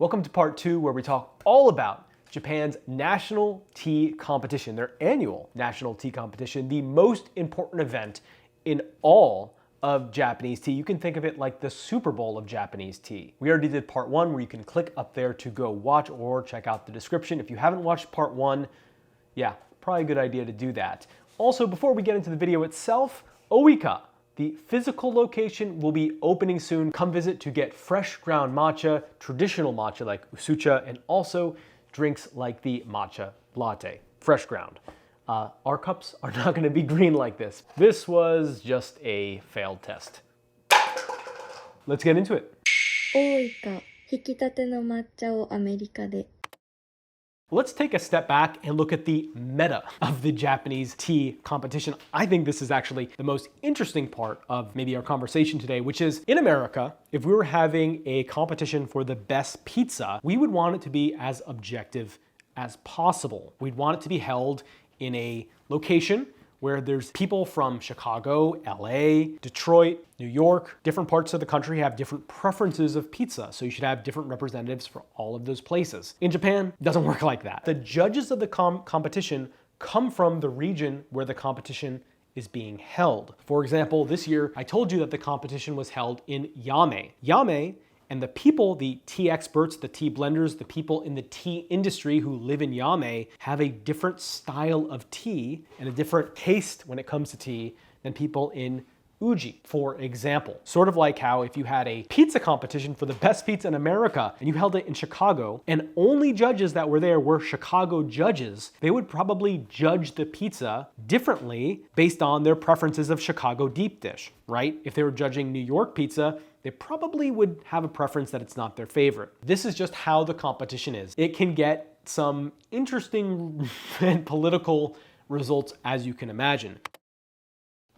Welcome to part 2 where we talk all about Japan's national tea competition, their annual national tea competition, the most important event in all of Japanese tea. You can think of it like the Super Bowl of Japanese tea. We already did part 1 where you can click up there to go watch or check out the description. If you haven't watched part 1, yeah, probably a good idea to do that. Also, before we get into the video itself, Ooika, the physical location, will be opening soon. Come visit to get fresh ground matcha, traditional matcha like usucha, and also drinks like the matcha latte, fresh ground. Our cups are not going to be green like this. This was just a failed test. Let's get into it. 大分引き立ての抹茶をアメリカで Let's take a step back and look at the meta of the Japanese tea competition. I think this is actually the most interesting part of maybe our conversation today, which is in America, if we were having a competition for the best pizza, we would want it to be as objective as possible. We'd want it to be held in a location where there's people from Chicago, LA, Detroit, New York, different parts of the country have different preferences of pizza. So you should have different representatives for all of those places. In Japan, it doesn't work like that. The judges of the competition come from the region where the competition is being held. For example, this year, I told you that the competition was held in Yame. Yame and the people, the tea experts, the tea blenders, the people in the tea industry who live in Yame have a different style of tea and a different taste when it comes to tea than people in Uji, for example. Sort of like how if you had a pizza competition for the best pizza in America and you held it in Chicago and only judges that were there were Chicago judges, they would probably judge the pizza differently based on their preferences of Chicago deep dish, right? If they were judging New York pizza, they probably would have a preference that it's not their favorite. This is just how the competition is. It can get some interesting and political results as you can imagine.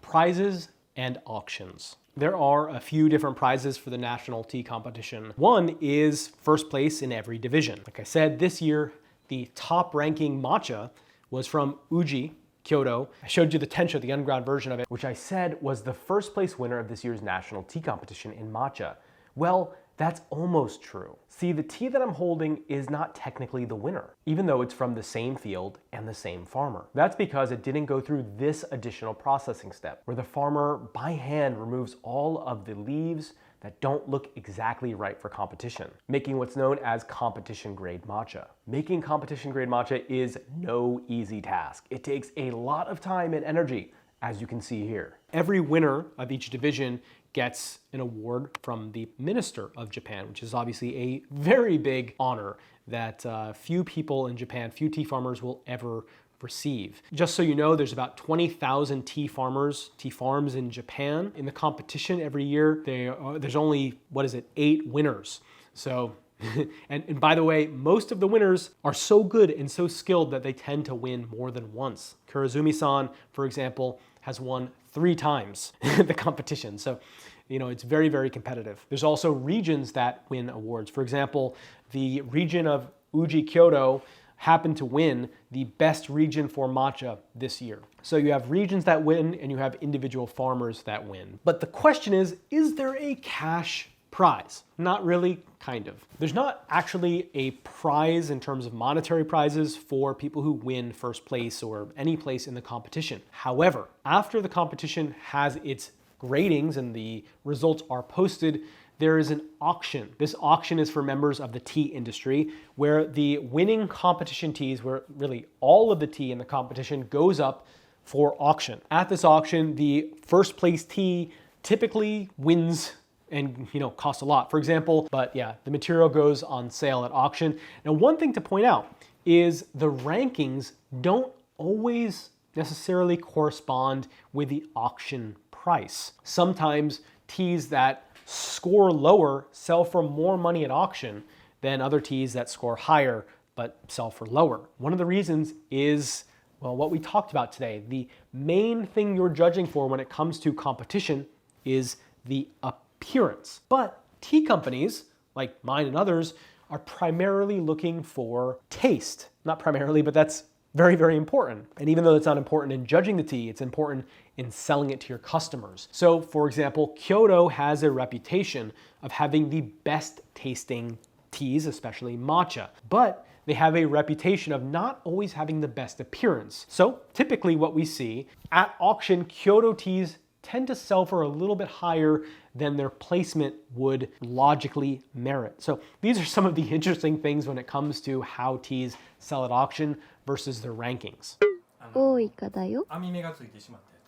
Prizes and auctions. There are a few different prizes for the national tea competition. One is first place in every division. Like I said, this year, the top ranking matcha was from Uji, Kyoto. I showed you the Tencha, the underground version of it, which I said was the first place winner of this year's national tea competition in matcha. Well, that's almost true. See, the tea that I'm holding is not technically the winner, even though it's from the same field and the same farmer. That's because it didn't go through this additional processing step, where the farmer by hand removes all of the leaves that don't look exactly right for competition, making what's known as competition grade matcha. Making competition grade matcha is no easy task. It takes a lot of time and energy, as you can see here. Every winner of each division gets an award from the Minister of Japan, which is obviously a very big honor that few people in Japan, few tea farmers will ever receive. Just so you know, there's about 20,000 tea farms in Japan. In the competition every year, there's only, 8 winners. So, and by the way, most of the winners are so good and so skilled that they tend to win more than once. Kurazumi-san, for example, has won 3 times the competition. So, you know, it's very, very competitive. There's also regions that win awards. For example, the region of Uji Kyoto happened to win the best region for matcha this year. So you have regions that win and you have individual farmers that win. But the question is there a cash prize? Not really, kind of. There's not actually a prize in terms of monetary prizes for people who win first place or any place in the competition. However, after the competition has its gradings and the results are posted, there is an auction. This auction is for members of the tea industry where the winning competition teas, where really all of the tea in the competition goes up for auction. At this auction, the first place tea typically wins and costs a lot. For example, but yeah, the material goes on sale at auction. Now, one thing to point out is the rankings don't always necessarily correspond with the auction price. Sometimes teas that score lower sell for more money at auction than other teas that score higher but sell for lower. One of the reasons is, well, what we talked about today. The main thing you're judging for when it comes to competition is the appearance. But tea companies, like mine and others, are primarily looking for taste. Not primarily, but that's very, very important. And even though it's not important in judging the tea, it's important in selling it to your customers. So for example, Kyoto has a reputation of having the best tasting teas, especially matcha. But they have a reputation of not always having the best appearance. So typically what we see at auction, Kyoto teas tend to sell for a little bit higher than their placement would logically merit. So these are some of the interesting things when it comes to how teas sell at auction versus their rankings. 大イカだよ。網目がついてしまったや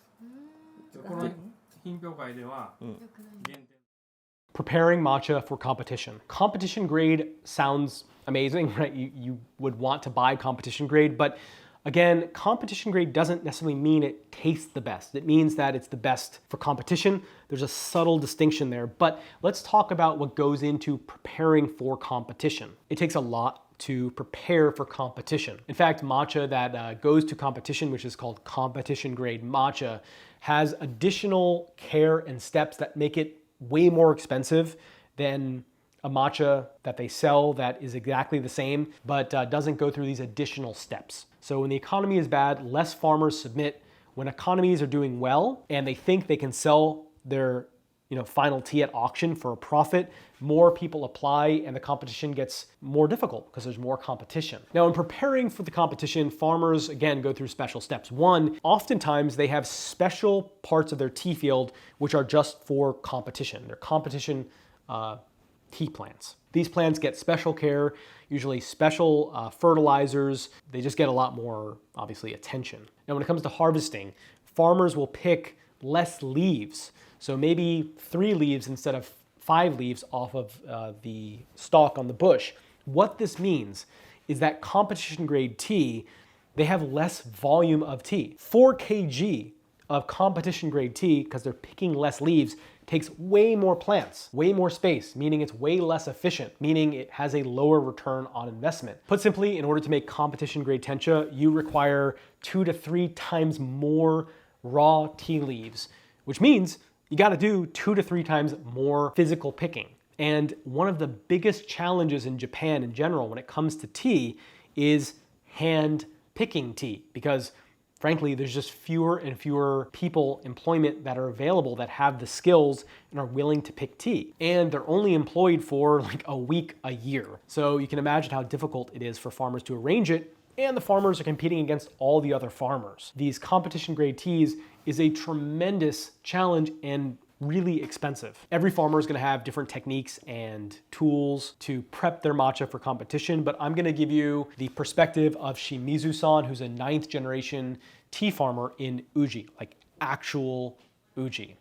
つ。この品評会では限定。Preparing matcha for competition. Competition grade sounds amazing, right? You would want to buy competition grade, but again, competition grade doesn't necessarily mean it tastes the best. It means that it's the best for competition. There's a subtle distinction there, but let's talk about what goes into preparing for competition. It takes a lot to prepare for competition. In fact, matcha that goes to competition, which is called competition grade matcha, has additional care and steps that make it way more expensive than a matcha that they sell that is exactly the same, but doesn't go through these additional steps. So when the economy is bad, less farmers submit. When economies are doing well and they think they can sell their final tea at auction for a profit, more people apply and the competition gets more difficult because there's more competition. Now, in preparing for the competition, farmers, again, go through special steps. One, oftentimes they have special parts of their tea field which are just for competition. They're competition tea plants. These plants get special care, usually special fertilizers. They just get a lot more, obviously, attention. Now, when it comes to harvesting, farmers will pick less leaves. So maybe 3 leaves instead of 5 leaves off of the stalk on the bush. What this means is that competition grade tea, they have less volume of tea. 4 kg of competition grade tea, because they're picking less leaves, takes way more plants, way more space, meaning it's way less efficient, meaning it has a lower return on investment. Put simply, in order to make competition grade Tencha, you require 2 to 3 times more raw tea leaves, which means you got to do 2 to 3 times more physical picking. And one of the biggest challenges in Japan in general when it comes to tea is hand picking tea, because frankly, there's just fewer and fewer people employment that are available that have the skills and are willing to pick tea. And they're only employed for like a week a year. So you can imagine how difficult it is for farmers to arrange it, and the farmers are competing against all the other farmers. These competition grade teas is a tremendous challenge and really expensive. Every farmer is going to have different techniques and tools to prep their matcha for competition, but I'm going to give you the perspective of Shimizu-san, who's a 9th generation tea farmer in Uji, like actual Uji.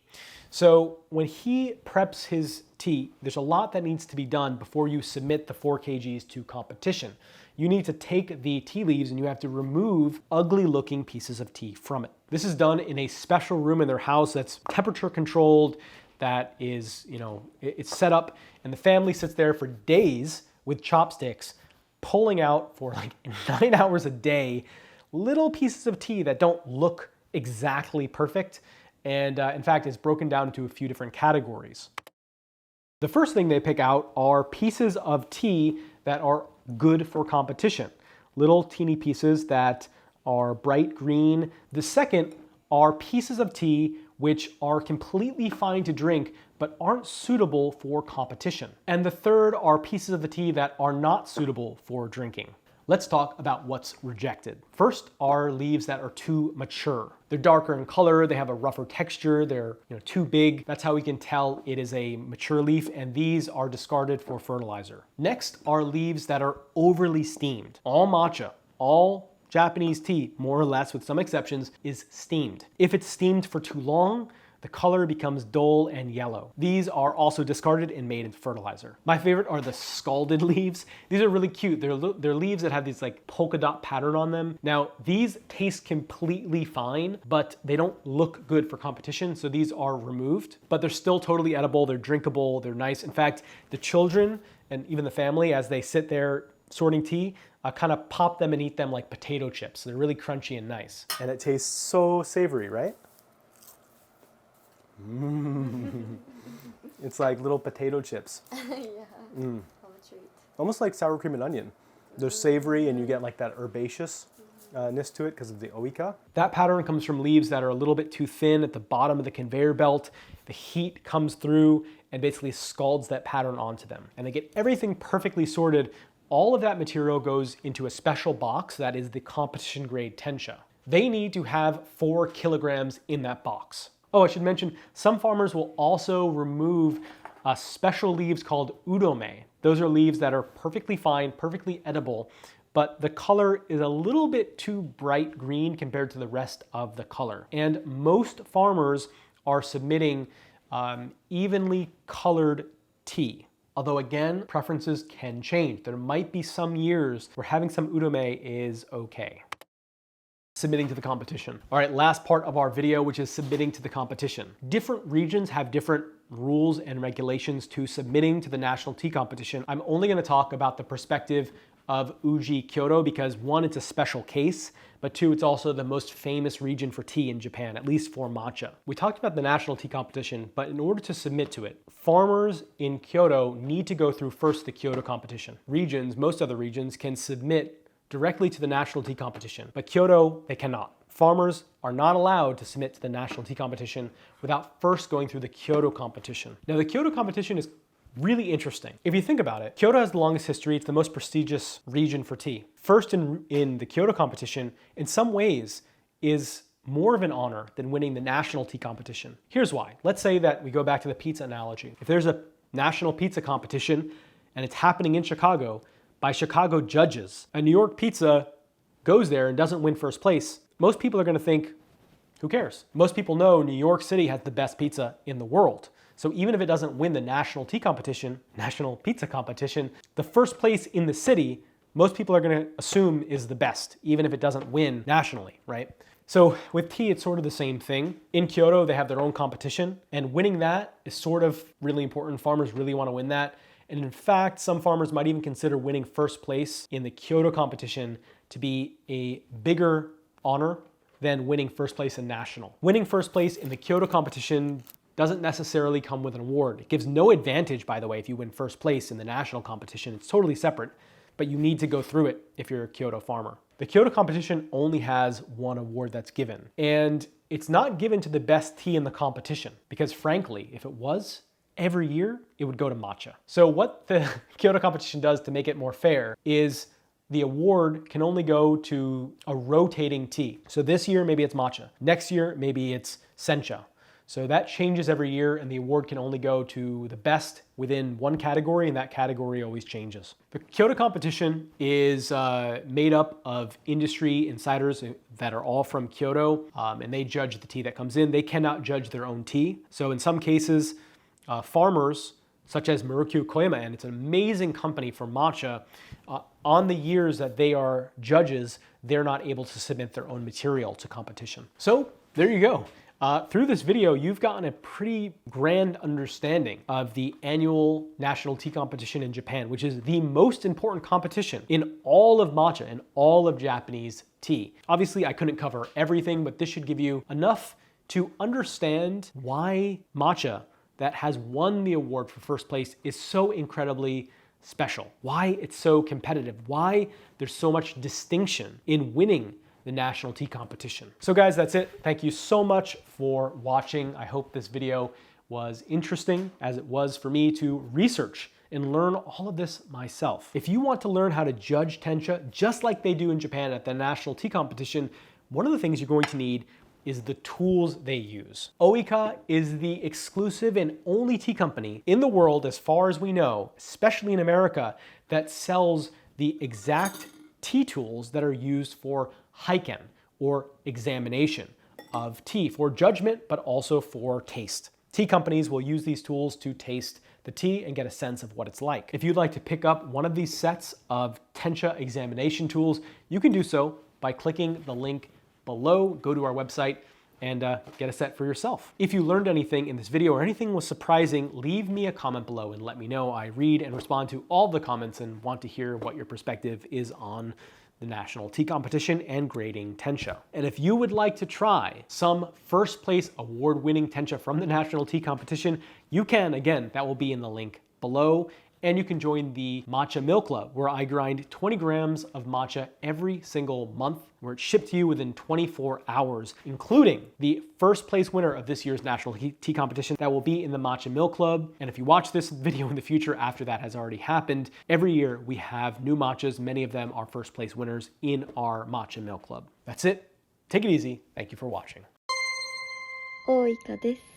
So when he preps his tea, there's a lot that needs to be done before you submit the 4 kgs to competition. You need to take the tea leaves and you have to remove ugly looking pieces of tea from it. This is done in a special room in their house that's temperature controlled, that is, it's set up, and the family sits there for days with chopsticks, pulling out for like 9 hours a day, little pieces of tea that don't look exactly perfect. And in fact, it's broken down into a few different categories. The first thing they pick out are pieces of tea that are good for competition. Little teeny pieces that are bright green. The second are pieces of tea which are completely fine to drink but aren't suitable for competition. And the third are pieces of the tea that are not suitable for drinking. Let's talk about what's rejected. First are leaves that are too mature. They're darker in color, they have a rougher texture, they're too big. That's how we can tell it is a mature leaf, and these are discarded for fertilizer. Next are leaves that are overly steamed. All matcha, all Japanese tea, more or less with some exceptions, is steamed. If it's steamed for too long, the color becomes dull and yellow. These are also discarded and made into fertilizer. My favorite are the scalded leaves. These are really cute. They're leaves that have this like polka dot pattern on them. Now, these taste completely fine, but they don't look good for competition, so these are removed. But they're still totally edible, they're drinkable, they're nice. In fact, the children and even the family, as they sit there sorting tea, kind of pop them and eat them like potato chips. They're really crunchy and nice. And it tastes so savory, right? It's like little potato chips. Yeah. How a treat. Almost like sour cream and onion. They're savory and you get like that herbaceous ness to it because of the Ooika. That pattern comes from leaves that are a little bit too thin at the bottom of the conveyor belt. The heat comes through and basically scalds that pattern onto them. And they get everything perfectly sorted. All of that material goes into a special box that is the competition grade Tencha. They need to have 4 kilograms in that box. Oh, I should mention, some farmers will also remove special leaves called udome. Those are leaves that are perfectly fine, perfectly edible, but the color is a little bit too bright green compared to the rest of the color. And most farmers are submitting evenly colored tea. Although again, preferences can change. There might be some years where having some udome is okay. Submitting to the competition. All right, last part of our video, which is submitting to the competition. Different regions have different rules and regulations to submitting to the national tea competition. I'm only going to talk about the perspective of Uji Kyoto because 1, it's a special case, but 2, it's also the most famous region for tea in Japan, at least for matcha. We talked about the national tea competition, but in order to submit to it, farmers in Kyoto need to go through first the Kyoto competition. Regions, most other regions, can submit directly to the national tea competition, but Kyoto, they cannot. Farmers are not allowed to submit to the national tea competition without first going through the Kyoto competition. Now, the Kyoto competition is really interesting. If you think about it, Kyoto has the longest history. It's the most prestigious region for tea. First in the Kyoto competition, in some ways, is more of an honor than winning the national tea competition. Here's why. Let's say that we go back to the pizza analogy. If there's a national pizza competition and it's happening in Chicago, by Chicago judges, a New York pizza goes there and doesn't win first place, most people are going to think, who cares? Most people know New York City has the best pizza in the world. So even if it doesn't win the national tea competition, national pizza competition, the first place in the city, most people are going to assume is the best, even if it doesn't win nationally, right? So with tea, it's sort of the same thing. In Kyoto, they have their own competition, and winning that is sort of really important. Farmers really want to win that. And in fact, some farmers might even consider winning first place in the Kyoto competition to be a bigger honor than winning first place in national. Winning first place in the Kyoto competition doesn't necessarily come with an award. It gives no advantage, by the way, if you win first place in the national competition. It's totally separate, but you need to go through it if you're a Kyoto farmer. The Kyoto competition only has 1 award that's given, and it's not given to the best tea in the competition because frankly, if it was, every year it would go to matcha. So what the Kyoto competition does to make it more fair is the award can only go to a rotating tea. So this year, maybe it's matcha. Next year, maybe it's sencha. So that changes every year and the award can only go to the best within one category, and that category always changes. The Kyoto competition is made up of industry insiders that are all from Kyoto, and they judge the tea that comes in. They cannot judge their own tea. So in some cases, farmers such as Murukyu Koyama, and it's an amazing company for matcha, on the years that they are judges, they're not able to submit their own material to competition. So there you go. Through this video, you've gotten a pretty grand understanding of the annual national tea competition in Japan, which is the most important competition in all of matcha and all of Japanese tea. Obviously, I couldn't cover everything, but this should give you enough to understand why matcha that has won the award for first place is so incredibly special, why it's so competitive, why there's so much distinction in winning the national tea competition. So guys, that's it. Thank you so much for watching. I hope this video was interesting as it was for me to research and learn all of this myself. If you want to learn how to judge Tencha just like they do in Japan at the national tea competition, one of the things you're going to need is the tools they use. Ooika is the exclusive and only tea company in the world, as far as we know, especially in America, that sells the exact tea tools that are used for heiken, or examination of tea, for judgment, but also for taste. Tea companies will use these tools to taste the tea and get a sense of what it's like. If you'd like to pick up one of these sets of Tencha examination tools, you can do so by clicking the link below. Go to our website and get a set for yourself. If you learned anything in this video or anything was surprising, leave me a comment below and let me know. I read and respond to all the comments and want to hear what your perspective is on the national tea competition and grading Tencha. And if you would like to try some first place award-winning Tencha from the national tea competition, you can. Again, that will be in the link below. And you can join the Matcha Milk Club, where I grind 20 grams of matcha every single month, where it's shipped to you within 24 hours, including the first place winner of this year's national tea competition that will be in the Matcha Milk Club. And if you watch this video in the future after that has already happened, every year we have new matchas. Many of them are first place winners in our Matcha Milk Club. That's it. Take it easy. Thank you for watching. Ooika です。